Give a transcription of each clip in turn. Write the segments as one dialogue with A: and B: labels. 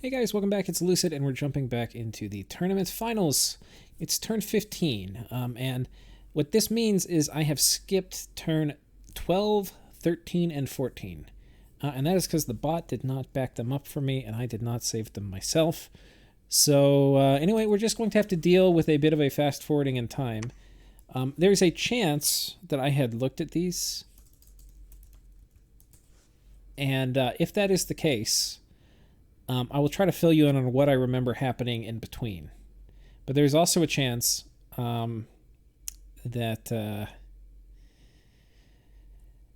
A: Hey guys, welcome back. It's Lucid, and we're jumping back into the tournament finals. It's turn 15, and what this means is I have skipped turn 12, 13, and 14. And that is because the bot did not back them up for me, and I did not save them myself. So anyway, we're just going to have to deal with a bit of a fast forwarding in time. There's a chance that I had looked at these, and if that is the case, I will try to fill you in on what I remember happening in between. But there's also a chance that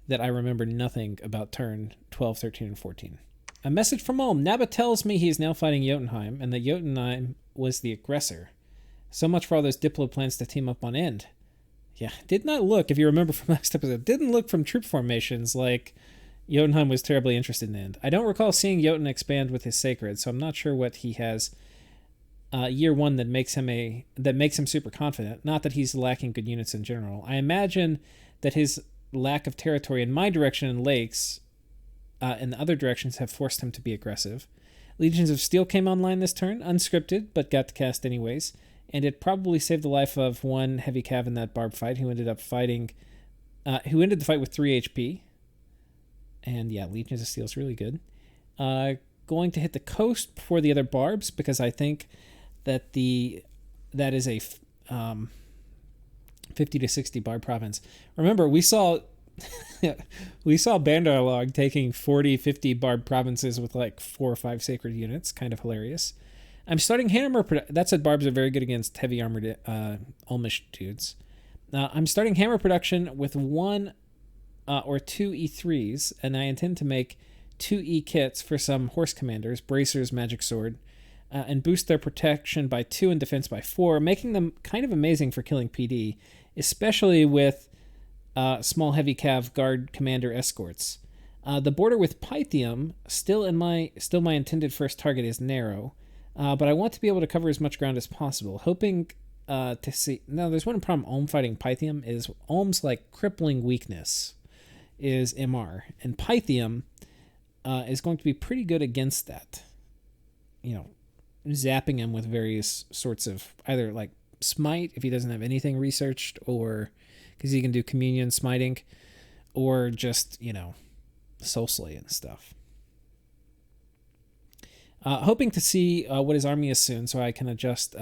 A: I remember nothing about turn 12, 13, and 14. A message from Ulm. Naba tells me he is now fighting Jotunheim, and that Jotunheim was the aggressor. So much for all those Diplo plans to team up on End. Yeah, did not look, if you remember from last episode, didn't look from troop formations like Jotunheim was terribly interested in End. I don't recall seeing Jotun expand with his Sacred, so I'm not sure what he has year one that makes him super confident. Not that he's lacking good units in general. I imagine that his lack of territory in my direction and lakes in the other directions have forced him to be aggressive. Legions of Steel came online this turn, unscripted, but got to cast anyways, and it probably saved the life of one heavy cav in that barb fight who ended the fight with 3 HP. And yeah, Legions of Steel is really good. Going to hit the coast before the other barbs, because I think that that is a 50 to 60 barb province. Remember, we saw Bandarlog taking 40, 50 barb provinces with like 4 or 5 sacred units. Kind of hilarious. I'm starting hammer. That said, barbs are very good against heavy armored Ulmish dudes. I'm starting hammer production with 1 or 2 E3s, and I intend to make 2 E kits for some horse commanders, bracers, magic sword, and boost their protection by 2 and defense by 4, making them kind of amazing for killing PD, especially with small heavy cav guard commander escorts. The border with Pythium, still my intended first target, is narrow, but I want to be able to cover as much ground as possible, hoping to see... Now, there's one problem Ulm fighting Pythium is Ulm's like crippling weakness is MR, and Pythium is going to be pretty good against that. You know, zapping him with various sorts of either like smite if he doesn't have anything researched, or because he can do communion smiting, or just, you know, soul slay and stuff. Hoping to see what his army is soon, so I can adjust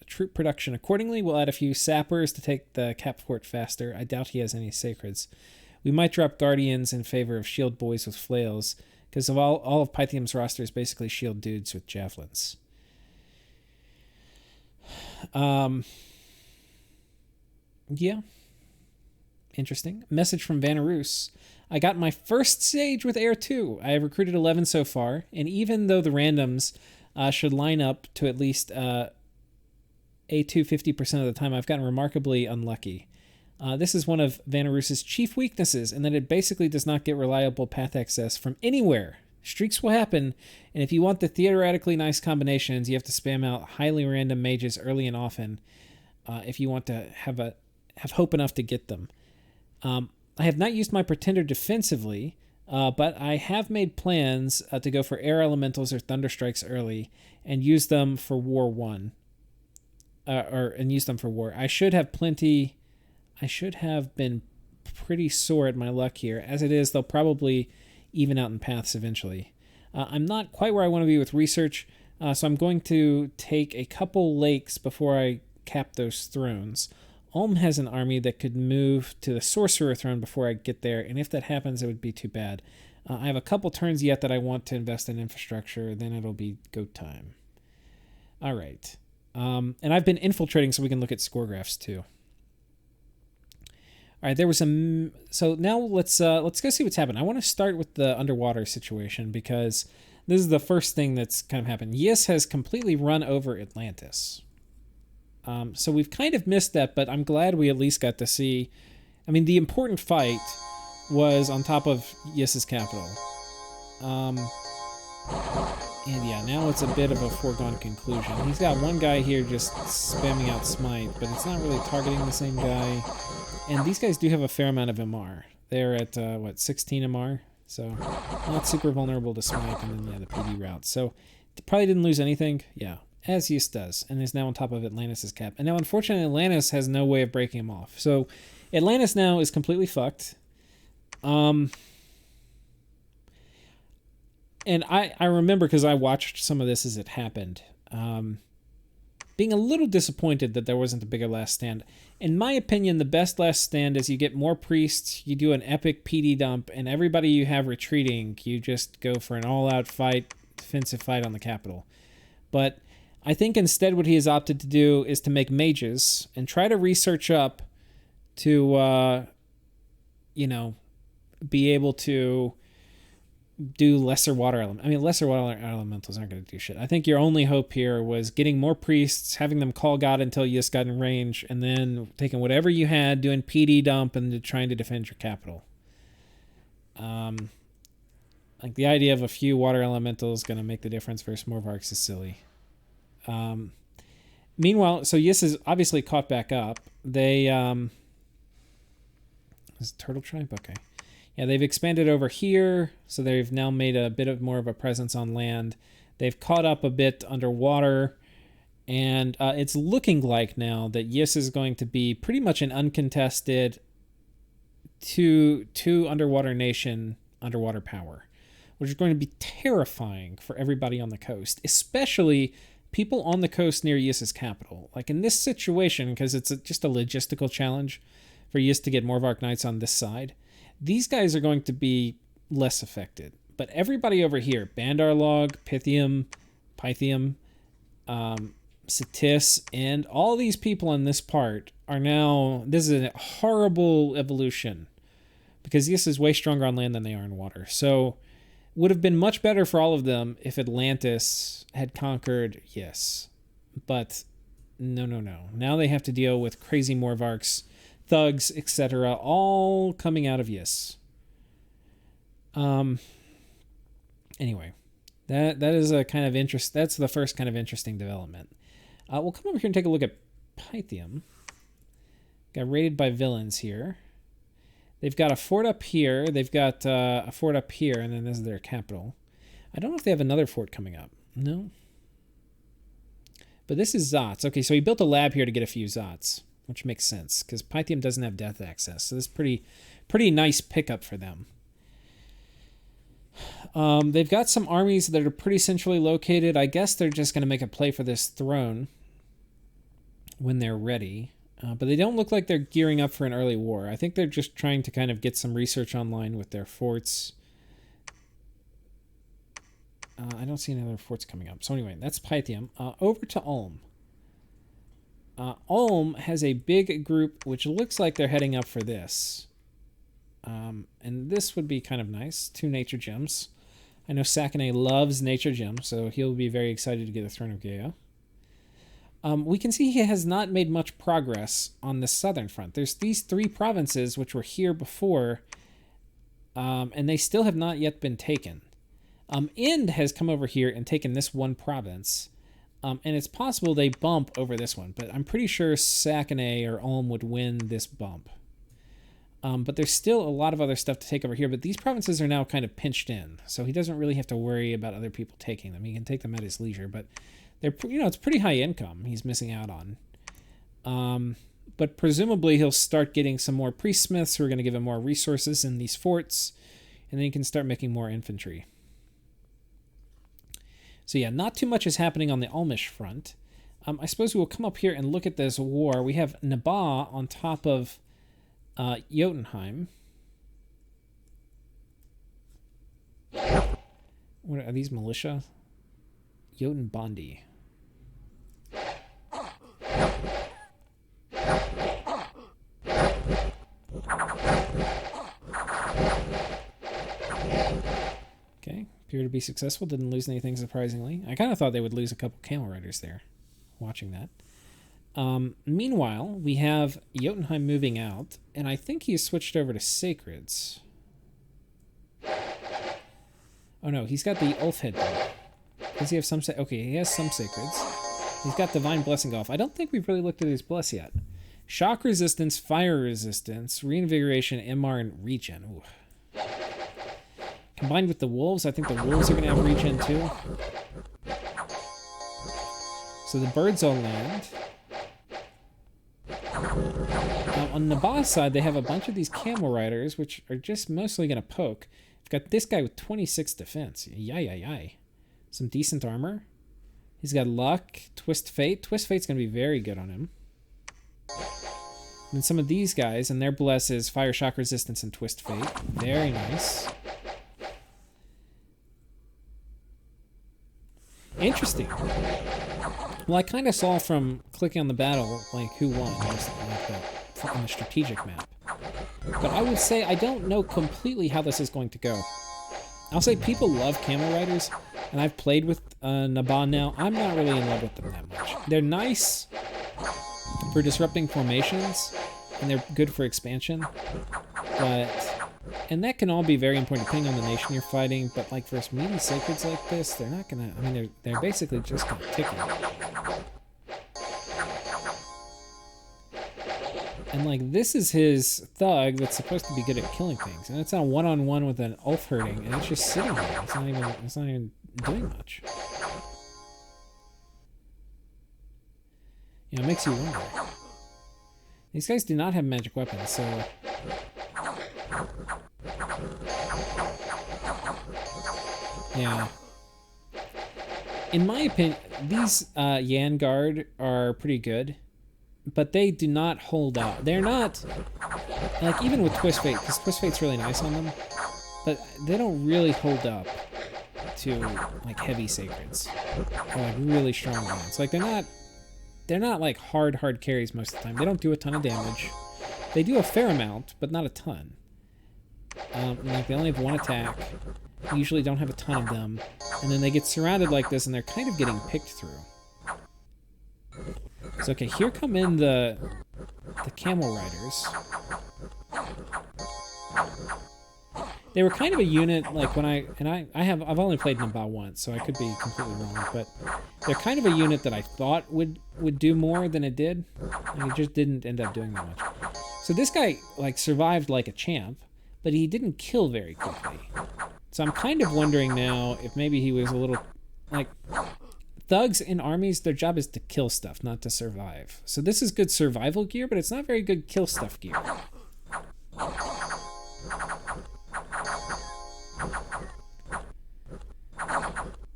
A: troop production accordingly. We'll add a few sappers to take the cap fort faster. I doubt he has any sacreds. We might drop guardians in favor of shield boys with flails, because of all of Pythium's roster is basically shield dudes with javelins. Yeah. Interesting. Message from Vanarus. I got my first sage with Air 2. I have recruited 11 so far, and even though the randoms should line up to at least A2 50% of the time, I've gotten remarkably unlucky. This is one of Vanarus's chief weaknesses, in that it basically does not get reliable path access from anywhere. Streaks will happen, and if you want the theoretically nice combinations, you have to spam out highly random mages early and often if you want to have hope enough to get them. I have not used my Pretender defensively, but I have made plans to go for air elementals or thunderstrikes early and use them for War 1. And use them for War. I should have been pretty sore at my luck here. As it is, they'll probably even out in paths eventually. I'm not quite where I want to be with research, so I'm going to take a couple lakes before I cap those thrones. Ulm has an army that could move to the Sorcerer throne before I get there, and if that happens, it would be too bad. I have a couple turns yet that I want to invest in infrastructure, then it'll be go time. All right. And I've been infiltrating so we can look at score graphs too. All right, there was so now let's go see what's happened. I want to start with the underwater situation, because this is the first thing that's kind of happened. Yis has completely run over Atlantis. So we've kind of missed that, but I'm glad we at least got to see. I mean, the important fight was on top of Yis's capital. And yeah, now it's a bit of a foregone conclusion. He's got one guy here just spamming out smite, but it's not really targeting the same guy. And these guys do have a fair amount of MR. They're at, 16 MR? So not super vulnerable to smite, and then, yeah, the PD route. So Probably didn't lose anything. Yeah, as Yis does, and is now on top of Atlantis' cap. And now, unfortunately, Atlantis has no way of breaking him off. So Atlantis now is completely fucked. And I remember, because I watched some of this as it happened, being a little disappointed that there wasn't a bigger last stand. In my opinion, the best last stand is you get more priests, you do an epic PD dump, and everybody you have retreating, you just go for an all-out fight, defensive fight on the capital. But I think instead what he has opted to do is to make mages and try to research up to, be able to do lesser water element. I mean, lesser water elementals aren't going to do shit. I think your only hope here was getting more priests, having them call God until you just got in range, and then taking whatever you had, doing PD dump, and trying to defend your capital. Like the idea of a few water elementals going to make the difference versus Morvarks is silly. Meanwhile, so Yis is obviously caught back up. They is it Turtle Tribe? Okay. Yeah, they've expanded over here, so they've now made a bit of more of a presence on land. They've caught up a bit underwater, and it's looking like now that Yis is going to be pretty much an uncontested two underwater nation, underwater power, which is going to be terrifying for everybody on the coast, especially people on the coast near Yis's capital. Like in this situation, because it's just a logistical challenge for Yis to get Morvark Knights on this side, these guys are going to be less affected. But everybody over here, Bandarlog, Pythium, Pythium, Satis, and all these people on this part are now... This is a horrible evolution, because Yis is way stronger on land than they are in water. So would have been much better for all of them if Atlantis had conquered Yis. But no. Now they have to deal with crazy Morvarks, thugs, etc., all coming out of Yis. Anyway, that is a kind of interest. That's the first kind of interesting development. We'll come over here and take a look at Pythium. Got raided by villains here. They've got a fort up here. They've got a fort up here, and then this is their capital. I don't know if they have another fort coming up. No. But this is Zots. Okay, so he built a lab here to get a few Zots, which makes sense, because Pythium doesn't have death access, so this is pretty nice pickup for them. They've got some armies that are pretty centrally located. I guess they're just going to make a play for this throne when they're ready. But they don't look like they're gearing up for an early war. I think they're just trying to kind of get some research online with their forts. I don't see any other forts coming up. So anyway, that's Pythium. Over to Ulm. Ulm has a big group, which looks like they're heading up for this. And this would be kind of nice. 2 nature gems. I know Sakane loves nature gems, so he'll be very excited to get a Throne of Gaia. We can see he has not made much progress on the southern front. There's these 3 provinces which were here before, and they still have not yet been taken. Ind has come over here and taken this one province. And it's possible they bump over this one, but I'm pretty sure Sakane or Ulm would win this bump. But there's still a lot of other stuff to take over here, but these provinces are now kind of pinched in, so he doesn't really have to worry about other people taking them. He can take them at his leisure, but they're, it's pretty high income he's missing out on. But presumably he'll start getting some more priest smiths who are going to give him more resources in these forts, and then he can start making more infantry. So yeah, not too much is happening on the Ulmish front. I suppose we will come up here and look at this war. We have Naba on top of Jotunheim. What are these, militia? Jotun Bondi. Okay, appear to be successful. Didn't lose anything surprisingly. I kind of thought they would lose a couple camel riders there, watching that. Meanwhile, we have Jotunheim moving out, and I think he's switched over to Sacreds. Oh no, he's got the Ulfhead one. Does he have some... Okay, he has some Sacreds. He's got Divine Blessing off. I don't think we've really looked at his bless yet. Shock resistance, fire resistance, reinvigoration, MR, and regen. Ooh. Combined with the wolves, I think the wolves are going to have regen too. So the birds all land. On Naba's side, they have a bunch of these camel riders, which are just mostly going to poke. I've got this guy with 26 defense. Yay. Some decent armor. He's got luck, Twist Fate. Twist Fate's going to be very good on him. And some of these guys, and their bless is Fire Shock Resistance and Twist Fate. Very nice. Interesting. Well, I kind of saw from clicking on the battle, like, who won, just like that, on the strategic map. But I would say I don't know completely how this is going to go. I'll say people love camel riders, and I've played with Naban now. I'm not really in love with them that much. They're nice for disrupting formations, and they're good for expansion. And that can all be very important depending on the nation you're fighting, but like versus meaty sacreds like this, they're not gonna, I mean, they're basically just gonna tick it. And like, this is his thug that's supposed to be good at killing things, and it's on a one-on-one with an elf herding, and it's just sitting there. It's not even doing much. You know, it makes you wonder. These guys do not have magic weapons, so... Yeah. In my opinion, these Yan Guard are pretty good, but they do not hold out. They're not... Like, even with Twist Fate, because Twist Fate's really nice on them, but they don't really hold up to, like, heavy sacreds. Or, like, really strong ones. Like, they're not like hard carries most of the time. They don't do a ton of damage. They do a fair amount, but not a ton. Like, they only have one attack. Usually don't have a ton of them. And then they get surrounded like this, and they're kind of getting picked through. So, okay, here come in the camel riders. They were kind of a unit, like when I've only played Naba once, so I could be completely wrong, but they're kind of a unit that I thought would do more than it did, and it just didn't end up doing that much. So this guy, like, survived like a champ, but he didn't kill very quickly. So I'm kind of wondering now if maybe he was a little, like, thugs in armies, their job is to kill stuff, not to survive. So this is good survival gear, but it's not very good kill stuff gear.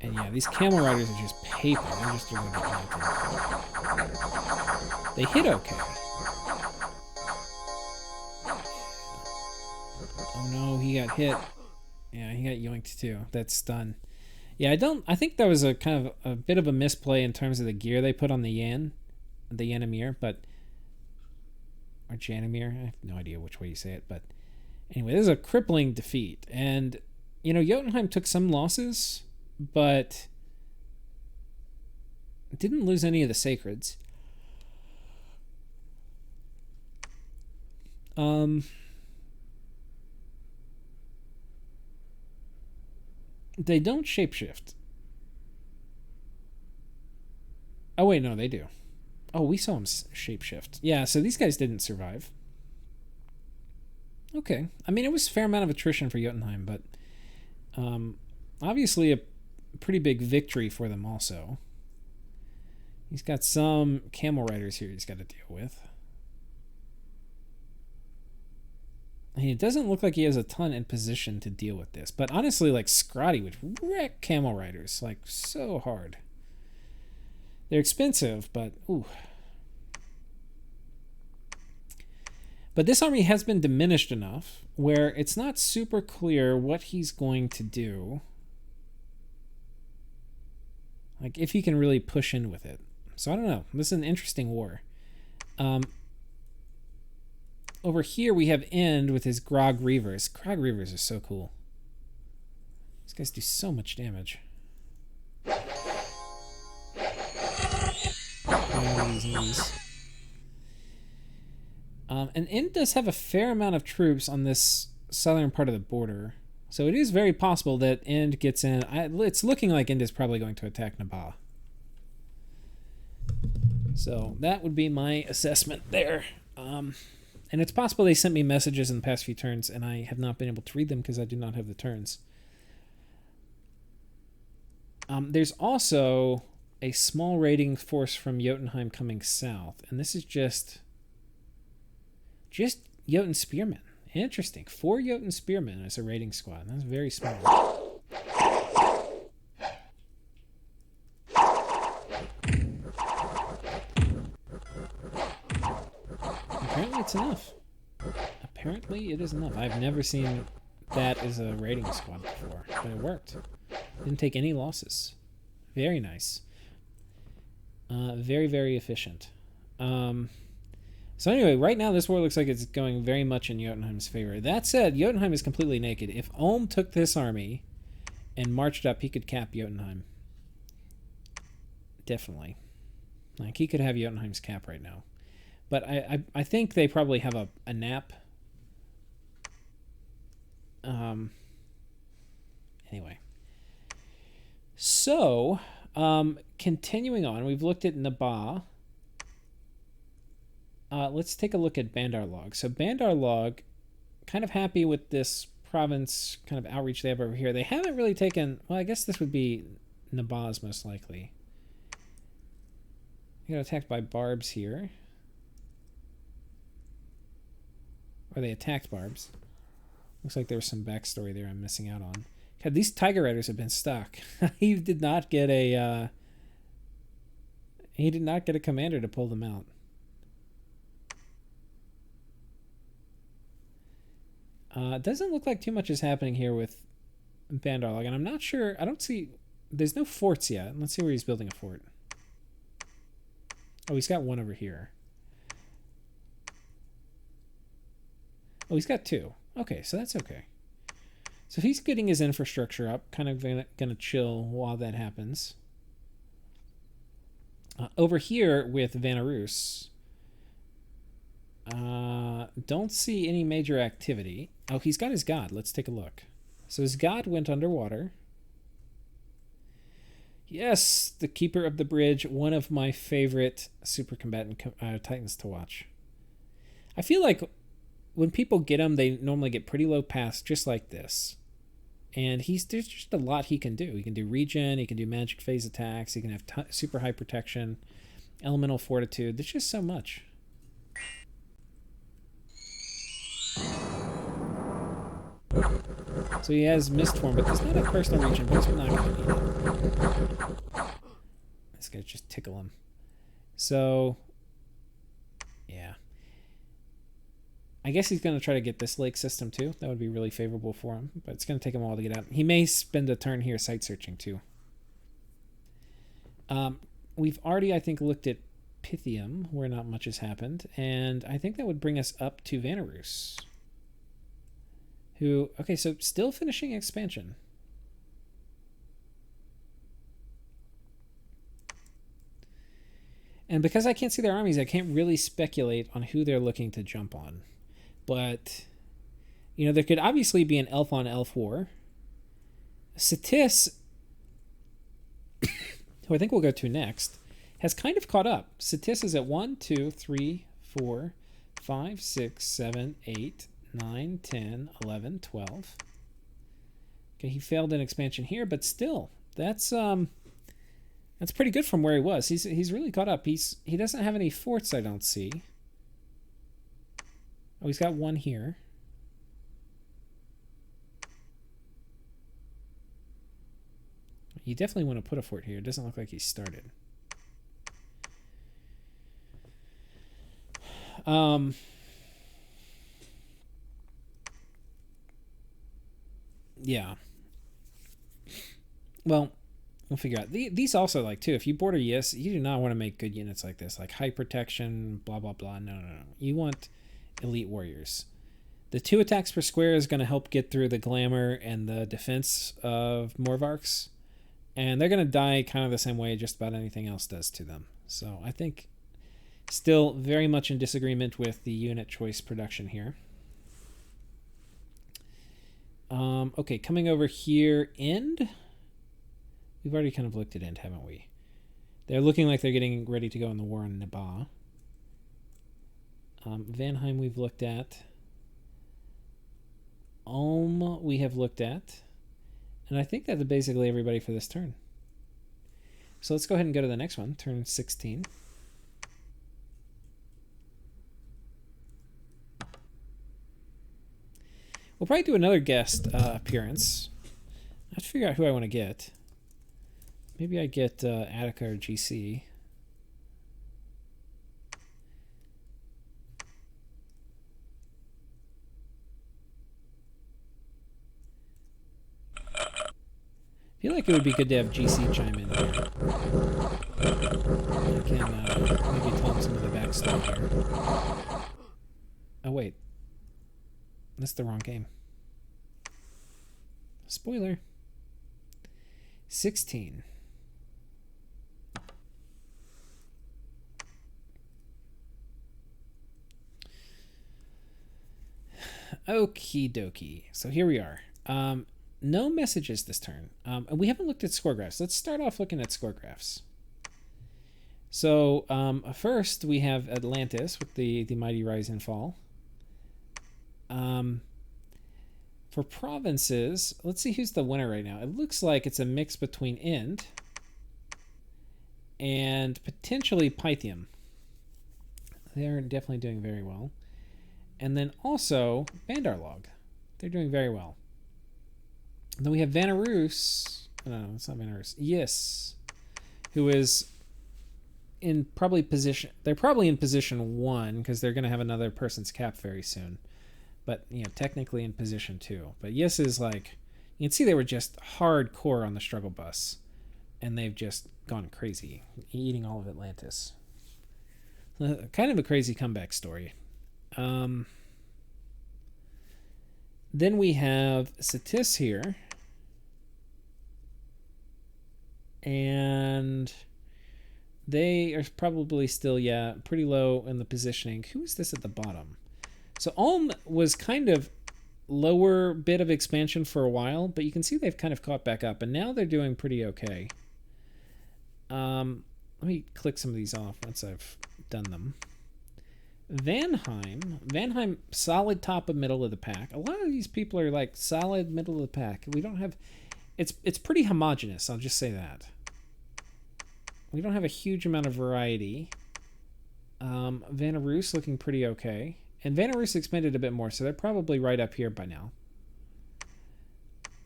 A: And yeah, these camel riders are just paper. They're just doing it. They hit okay. Oh no, he got hit. Yeah, he got yoinked too. That's stun. Yeah, I think that was a kind of a bit of a misplay in terms of the gear they put on the Yanamir, but... Or Janimir, I have no idea which way you say it, but... Anyway, this is a crippling defeat, and, you know, Jotunheim took some losses, but didn't lose any of the sacreds. They don't shapeshift. Oh, wait, no, they do. Oh, we saw them shapeshift. Yeah, so these guys didn't survive. Okay. I mean, it was a fair amount of attrition for Jotunheim, but obviously a pretty big victory for them also. He's got some camel riders here he's got to deal with. And it doesn't look like he has a ton in position to deal with this. But honestly, like, Scotty would wreck camel riders, like, so hard. They're expensive, but, ooh. But this army has been diminished enough where it's not super clear what he's going to do. Like, if he can really push in with it. So, I don't know. This is an interesting war. Over here, we have End with his Grog Reavers. Grog Reavers are so cool. These guys do so much damage. And End does have a fair amount of troops on this southern part of the border. So it is very possible that End gets in. It's looking like End is probably going to attack Naba. So that would be my assessment there. And it's possible they sent me messages in the past few turns, and I have not been able to read them because I do not have the turns. There's also a small raiding force from Jotunheim coming south, and this is just Jotun spearmen. Interesting. 4 Jotun spearmen as a raiding squad. That's very small. Apparently it's enough. Apparently it is enough. I've never seen that as a raiding squad before, but it worked. Didn't take any losses. Very nice. Very, very efficient. So anyway, right now this war looks like it's going very much in Jotunheim's favor. That said, Jotunheim is completely naked. If Ulm took this army and marched up, he could cap Jotunheim. Definitely. Like, he could have Jotunheim's cap right now. But I think they probably have a nap. Anyway. So, continuing on, we've looked at Naba. Let's take a look at Bandar Log. So Bandar Log, kind of happy with this province kind of outreach they have over here. They haven't really taken... Well, I guess this would be Nabaz most likely. They got attacked by Barbs here. Or they attacked Barbs. Looks like there was some backstory there I'm missing out on. God, these Tiger Riders have been stuck. He did not get a... he did not get a commander to pull them out. Doesn't look like too much is happening here with Bandar Log, and I'm not sure. I don't see. There's no forts yet. Let's see where he's building a fort. Oh, he's got one over here. Oh, he's got 2. Okay, so that's okay. So he's getting his infrastructure up, kind of gonna chill while that happens. Over here with Vanarus, don't see any major activity. Oh, he's got his god. Let's take a look. So his god went underwater. Yes, the Keeper of the Bridge, one of my favorite super combatant titans to watch. I feel like when people get him, they normally get pretty low pass, just like this. And there's just a lot he can do. He can do regen, he can do magic phase attacks, he can have super high protection, elemental fortitude. There's just so much. So he has mist form, but there's not a personal regen, but he's not going to need it. This guy just tickle him. So, yeah. I guess he's going to try to get this lake system too. That would be really favorable for him, but it's going to take him a while to get out. He may spend a turn here site searching too. We've already, I think, looked at Pythium, where not much has happened, and I think that would bring us up to Vanarus. Who, okay, so still finishing expansion. And because I can't see their armies, I can't really speculate on who they're looking to jump on. But, you know, there could obviously be an elf-on-elf war. Satis, who I think we'll go to next, has kind of caught up. Satis is at 1, 2, 3, 4, 5, 6, 7, 8, 9, 10, 11, 12. Okay, he failed in expansion here, but still, that's pretty good from where he was. He's really caught up. He doesn't have any forts, I don't see. Oh, he's got one here. You definitely want to put a fort here. It doesn't look like he started. Yeah. Well, we'll figure out. These also, like, too, if you border Yes, you do not want to make good units like this. Like, high protection, blah, blah, blah. No. You want elite warriors. The 2 attacks per square is going to help get through the glamour and the defense of Morvarks. And they're going to die kind of the same way just about anything else does to them. So I think still very much in disagreement with the unit choice production here. Okay, coming over here, End. We've already kind of looked at End, haven't we? They're looking like they're getting ready to go in the war on Naba. Vanheim we've looked at. Ulm we have looked at. And I think that's basically everybody for this turn. So let's go ahead and go to the next one, turn 16. We'll probably do another guest appearance. I have to figure out who I want to get. Maybe I get Attica or GC. I feel like it would be good to have GC chime in here. I can maybe tell him some of the backstory here. Oh, wait. That's the wrong game. Spoiler. 16. Okie dokie. So here we are. No messages this turn. And we haven't looked at score graphs. Let's start off looking at score graphs. So first we have Atlantis with the mighty rise and fall. For provinces, let's see who's the winner right now. It looks like it's a mix between Ind and potentially Pythium. They're definitely doing very well. And then also Bandarlog. They're doing very well. And then we have Vanarus. No, it's not Vanarus. Yes. Who is in probably position. They're probably in position 1 because they're going to have another person's cap very soon. But, you know, technically in position 2. But Yes is like, you can see they were just hardcore on the struggle bus. And they've just gone crazy, eating all of Atlantis. Kind of a crazy comeback story. Then we have Satis here. And they are probably still, pretty low in the positioning. Who is this at the bottom? So Ulm was kind of lower bit of expansion for a while, but you can see they've kind of caught back up, and now they're doing pretty okay. Let me click some of these off once I've done them. Vanheim, solid top of middle of the pack. A lot of these people are like solid middle of the pack. We don't have, it's pretty homogenous, I'll just say that. We don't have a huge amount of variety. Vanarus looking pretty okay. And Vanarus expanded a bit more, so they're probably right up here by now.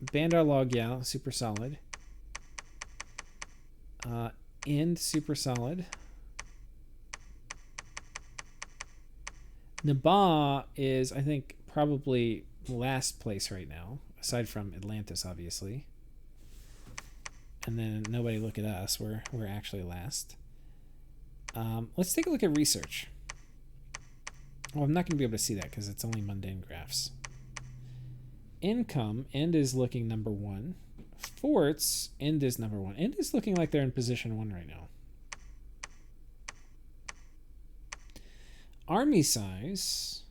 A: Bandarlog, super solid. Ind, super solid. Naba is, I think, probably last place right now, aside from Atlantis, obviously. And then nobody look at us. We're actually last. Let's take a look at research. Oh, I'm not going to be able to see that because it's only mundane graphs. Income, Ind is looking number 1. Forts, Ind is number 1. Ind is looking like they're in position 1 right now. Army size,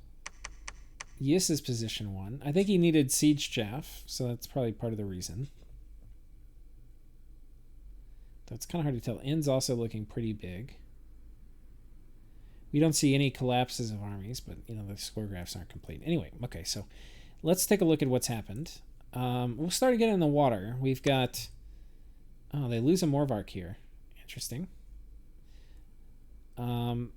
A: Yis is position 1. I think he needed siege chaff, so that's probably part of the reason. That's kind of hard to tell. Ind's also looking pretty big. We don't see any collapses of armies, but, you know, the score graphs aren't complete. Anyway, okay, so let's take a look at what's happened. We'll start again in the water. We've got... Oh, they lose a Morvark here. Interesting. Oh,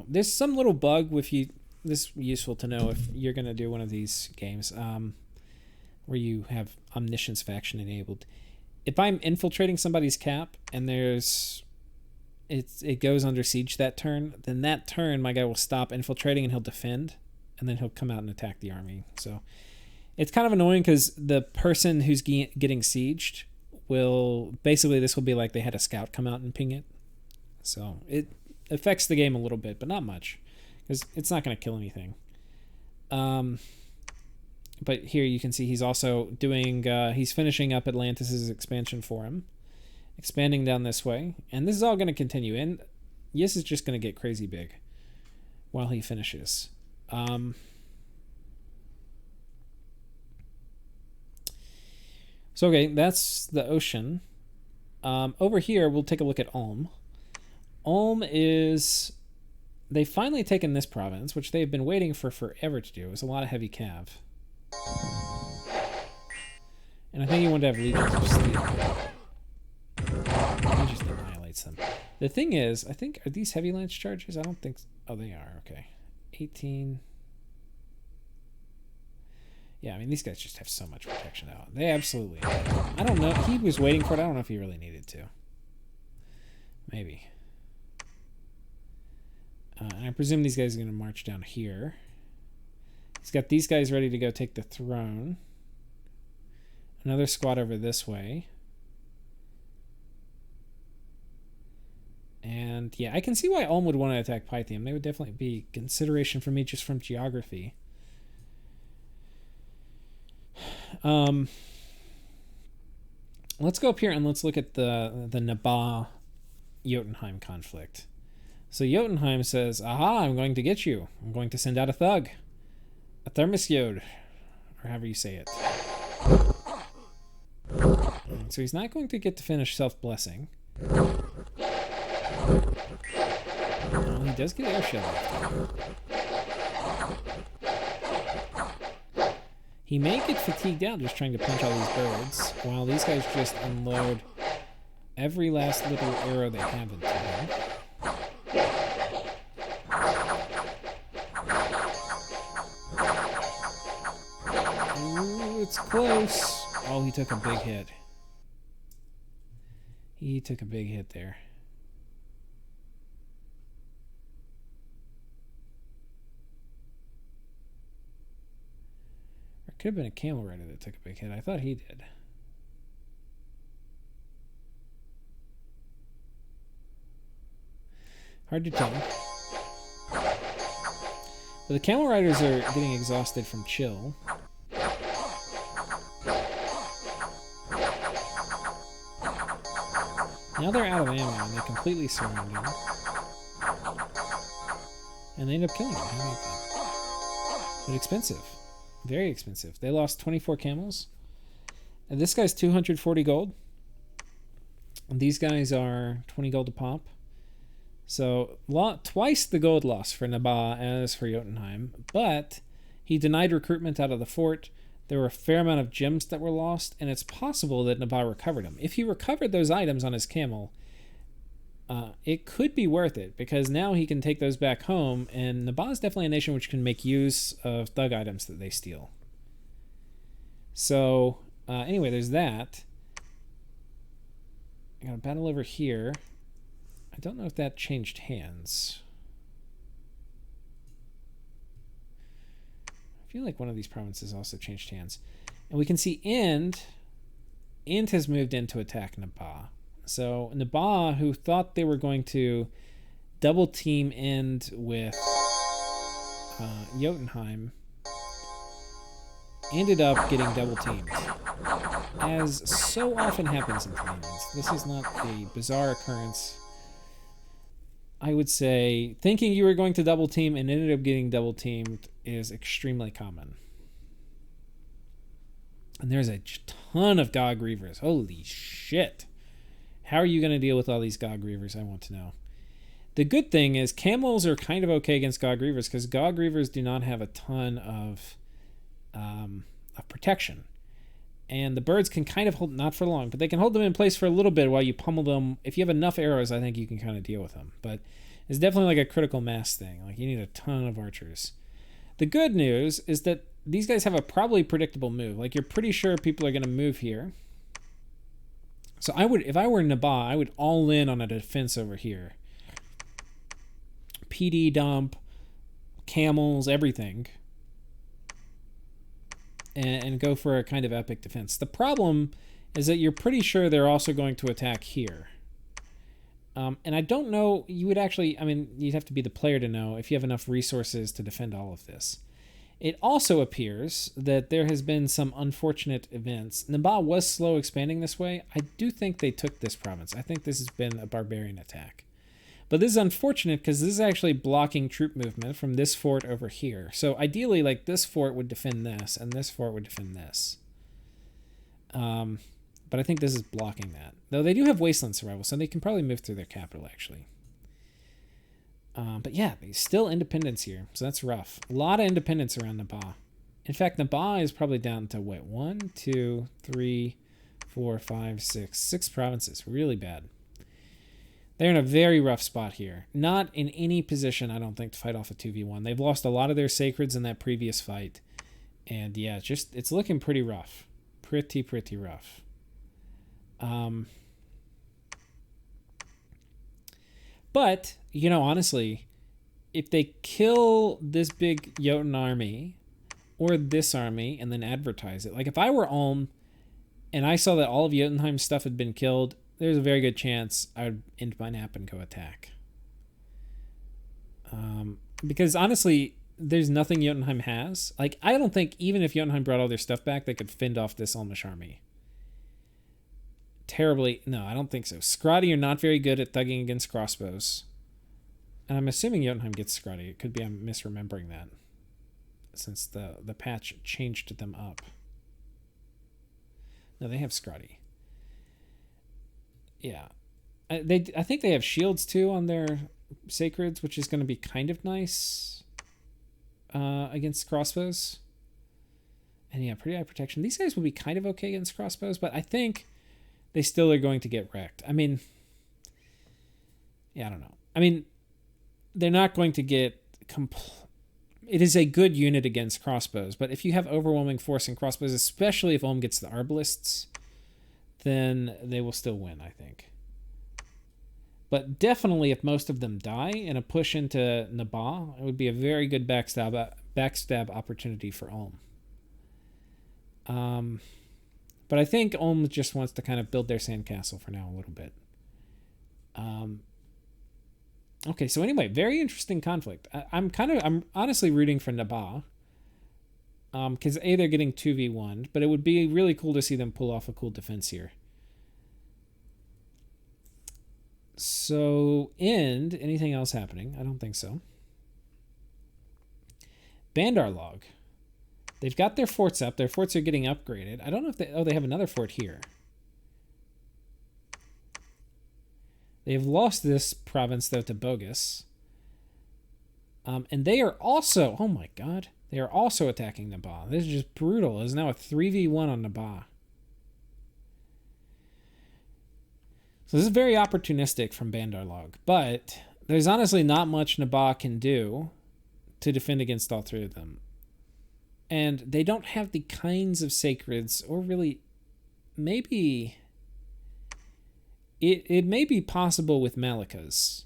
A: there's some little bug with you. This is useful to know if you're going to do one of these games where you have Omniscience faction enabled. If I'm infiltrating somebody's cap and it goes under siege that turn, then that turn my guy will stop infiltrating and he'll defend, and then he'll come out and attack the army. So it's kind of annoying because the person who's getting sieged will basically, this will be like they had a scout come out and ping it. So it affects the game a little bit, but not much because it's not going to kill anything. But here you can see he's also doing, he's finishing up Atlantis' expansion for him. Expanding down this way. And this is all going to continue. And Yis is just going to get crazy big while he finishes. So, okay, that's the ocean. Over here, we'll take a look at Ulm. Ulm is... They've finally taken this province, which they've been waiting for forever to do. It was a lot of heavy cav. And I think he wanted to have legions of steel. He just annihilates them. The thing is, I think, are these heavy lance charges? I don't think... Oh, they are. Okay. 18... Yeah, I mean, these guys just have so much protection out. They absolutely... I don't know. He was waiting for it. I don't know if he really needed to. Maybe. And I presume these guys are going to march down here. He's got these guys ready to go take the throne. Another squad over this way. And yeah, I can see why Ulm would want to attack Pythium. They would definitely be consideration for me just from geography. Let's go up here and let's look at the Nabaa Jotunheim conflict. So Jotunheim says, aha, I'm going to get you. I'm going to send out a thug. A Thermosjod, or however you say it. So he's not going to get to finish self-blessing. Well, he does get air shield. He may get fatigued out just trying to punch all these birds, while these guys just unload every last little arrow they have into him. Ooh, it's close. Oh, he took a big hit. He took a big hit there. Could have been a camel rider that took a big hit. I thought he did. Hard to tell. But the camel riders are getting exhausted from chill. Now they're out of ammo and they completely surround him. And they end up killing him. How about that? But expensive. Very expensive. They lost 24 camels. And this guy's 240 gold. And these guys are 20 gold a pop. So twice the gold loss for Nabaa as for Jotunheim. But he denied recruitment out of the fort. There were a fair amount of gems that were lost. And it's possible that Nabaa recovered them. If he recovered those items on his camel, it could be worth it, because now he can take those back home, and Nabaa is definitely a nation which can make use of thug items that they steal. So, anyway, there's that. I got a battle over here. I don't know if that changed hands. I feel like one of these provinces also changed hands. And we can see Ind has moved in to attack Nabaa. So Nabaa, who thought they were going to double team Ind with Jotunheim, ended up getting double teamed. As so often happens in Nabanese. This is not a bizarre occurrence. I would say thinking you were going to double team and ended up getting double teamed is extremely common. And there's a ton of GOG Reavers. Holy shit. How are you going to deal with all these GOG Reavers? I want to know. The good thing is camels are kind of okay against GOG Reavers, because GOG Reavers do not have a ton of protection. And the birds can kind of hold, not for long, but they can hold them in place for a little bit while you pummel them. If you have enough arrows, I think you can kind of deal with them. But it's definitely like a critical mass thing. Like, you need a ton of archers. The good news is that these guys have a probably predictable move. Like, you're pretty sure people are going to move here. So I would, if I were Nabaa, I would all in on a defense over here. PD dump, camels, everything. And go for a kind of epic defense. The problem is that you're pretty sure they're also going to attack here. And I don't know, you would actually, I mean, you'd have to be the player to know if you have enough resources to defend all of this. It also appears that there has been some unfortunate events. Nabaa was slow expanding this way. I do think they took this province. I think this has been a barbarian attack. But this is unfortunate because this is actually blocking troop movement from this fort over here. So ideally, like, this fort would defend this, and this fort would defend this. But I think this is blocking that. Though they do have wasteland survival, so they can probably move through their capital, actually. But yeah, still independence here, so that's rough. A lot of independence around Nabaa. In fact, Naba is probably down to what? 1, 2, 3, 4, 5, 6. 6 provinces. Really bad. They're in a very rough spot here. Not in any position, I don't think, to fight off a 2v1. They've lost a lot of their sacreds in that previous fight. And yeah, it's looking pretty rough. Pretty rough. But, you know, honestly, if they kill this big Jotun army or this army and then advertise it, like if I were Ulm and I saw that all of Jotunheim's stuff had been killed, there's a very good chance I would end my nap and go attack. Because honestly, there's nothing Jotunheim has. Like, I don't think even if Jotunheim brought all their stuff back, they could fend off this Ulmish army. Terribly, no, I don't think so. Scrati are not very good at thugging against crossbows. And I'm assuming Jotunheim gets Scrati. It could be I'm misremembering that, since the patch changed them up. No, they have Scrati. Yeah. I think they have shields too on their sacreds, which is going to be kind of nice against crossbows. And yeah, pretty high protection. These guys will be kind of okay against crossbows, but I think they still are going to get wrecked. I mean, yeah, I don't know. I mean, they're not going to get... It is a good unit against crossbows, but if you have overwhelming force in crossbows, especially if Ulm gets the arbalists, then they will still win, I think. But definitely if most of them die in a push into Naba, it would be a very good backstab opportunity for Ulm. But I think Ulm just wants to kind of build their sandcastle for now a little bit. Okay, so anyway, very interesting conflict. I'm honestly rooting for Naba. Because A, they're getting 2v1, but it would be really cool to see them pull off a cool defense here. So, anything else happening? I don't think so. Bandar Log. They've got their forts up. Their forts are getting upgraded. I don't know if they... Oh, they have another fort here. They have lost this province, though, to Bogus. And they are also... Oh, my God. They are also attacking Naba. This is just brutal. There's now a 3v1 on Naba. So this is very opportunistic from Bandar Log. But there's honestly not much Naba can do to defend against all three of them. And they don't have the kinds of sacreds, or really, maybe... It may be possible with Malika's.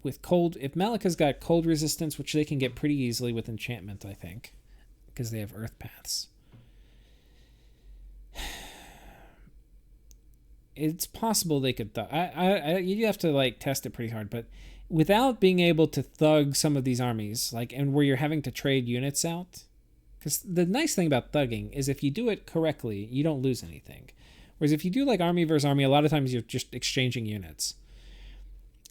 A: With cold, if Malika's got cold resistance, which they can get pretty easily with enchantment, I think, because they have earth paths. It's possible they could. You have to like test it pretty hard, but without being able to thug some of these armies, like, and where you're having to trade units out, because the nice thing about thugging is if you do it correctly, you don't lose anything. Whereas if you do like army versus army, a lot of times you're just exchanging units.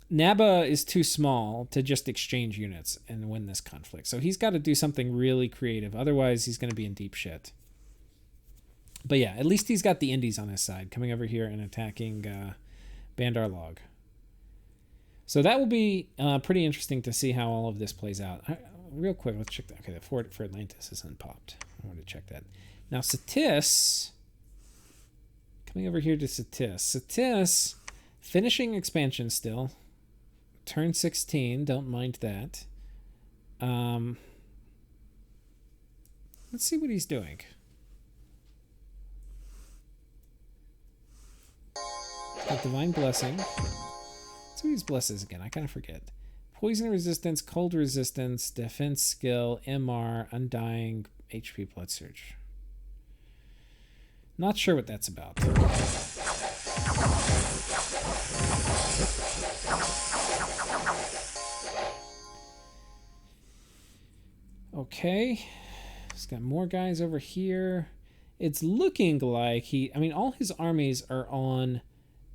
A: Naba is too small to just exchange units and win this conflict. So he's got to do something really creative. Otherwise, he's going to be in deep shit. But yeah, at least he's got the Indies on his side, coming over here and attacking Bandar Log. So that will be pretty interesting to see how all of this plays out. Real quick, let's check that. Okay, the fort for Atlantis isn't popped. I want to check that. Now, Satis... Coming over here to Satis. Satis, finishing expansion still. Turn 16, don't mind that. Let's see what he's doing. Got Divine Blessing. Let's see what his blesses again. I kind of forget. Poison resistance, cold resistance, defense skill, MR, undying, HP blood surge. Not sure what that's about. Okay. He's got more guys over here. It's looking like all his armies are on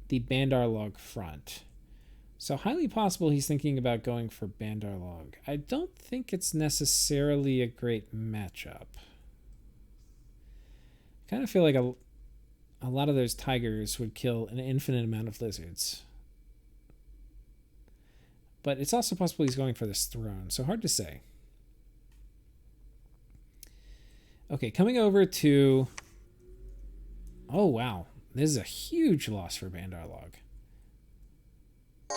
A: the Bandar Log front. So highly possible he's thinking about going for Bandar Log. I don't think it's necessarily a great matchup. I kind of feel like a lot of those tigers would kill an infinite amount of lizards. But it's also possible he's going for this throne, so hard to say. Okay, coming over to... Oh, wow. This is a huge loss for Bandar Log. You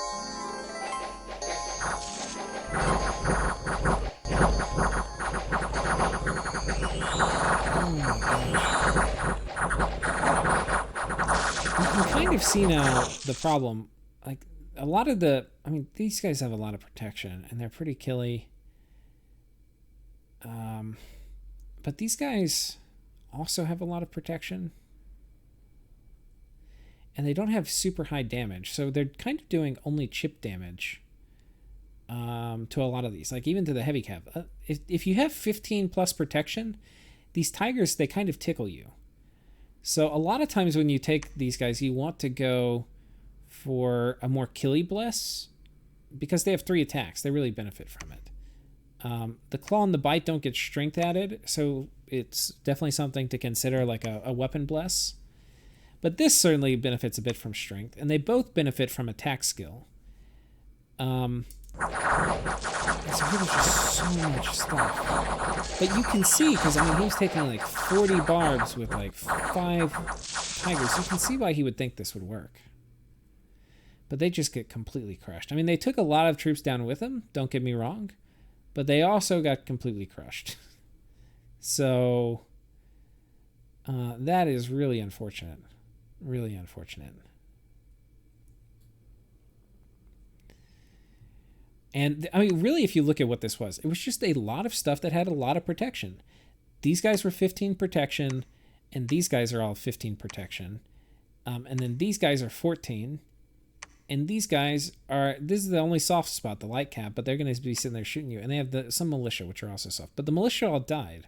A: can kind of see now the problem. Like, a lot of the... I mean, these guys have a lot of protection, and they're pretty killy. But these guys also have a lot of protection. And they don't have super high damage, so they're kind of doing only chip damage to a lot of these. Like, even to the heavy cav. If you have 15 plus protection, these tigers, they kind of tickle you. So a lot of times when you take these guys, you want to go for a more killy bless, because they have 3 attacks. They really benefit from it. The claw and the bite don't get strength added, so it's definitely something to consider, like a weapon bless. But this certainly benefits a bit from strength, and they both benefit from attack skill. It's really just so much stuff. But you can see, because I mean, he was taking like 40 barbs with like 5 tigers. You can see why he would think this would work. But they just get completely crushed. I mean, they took a lot of troops down with them, don't get me wrong, but they also got completely crushed. So that is really unfortunate. Really unfortunate. And I mean, really, if you look at what this was, it was just a lot of stuff that had a lot of protection. These guys were 15 protection, and these guys are all 15 protection. And then these guys are 14. And these guys are, this is the only soft spot, the light cap, but they're going to be sitting there shooting you. And they have some militia, which are also soft. But the militia all died.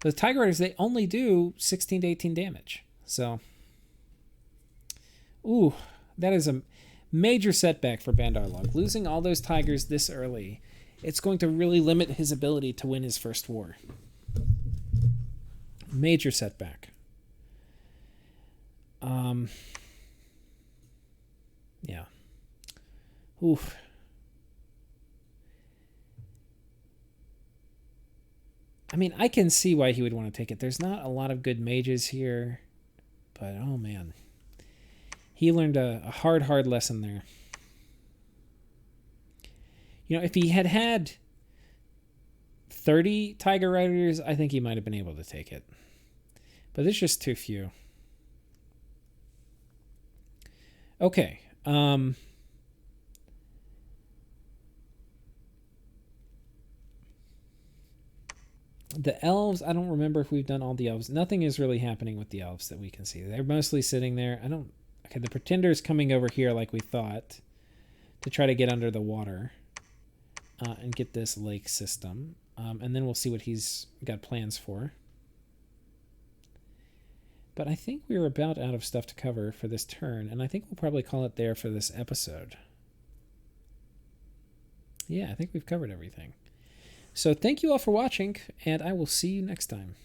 A: But the Tiger Riders, they only do 16 to 18 damage. So, ooh, that is a major setback for Bandar Log. Losing all those tigers this early, it's going to really limit his ability to win his first war. Major setback. Yeah. Oof. I mean, I can see why he would want to take it. There's not a lot of good mages here, but oh man. He learned a hard lesson there. You know, if he had had 30 Tiger Riders, I think he might have been able to take it. But there's just too few. Okay. The elves, I don't remember if we've done all the elves. Nothing is really happening with the elves that we can see. They're mostly sitting there. Okay, the Pretender's coming over here like we thought to try to get under the water and get this lake system. And then we'll see what he's got plans for. But I think we're about out of stuff to cover for this turn, and I think we'll probably call it there for this episode. Yeah, I think we've covered everything. So thank you all for watching, and I will see you next time.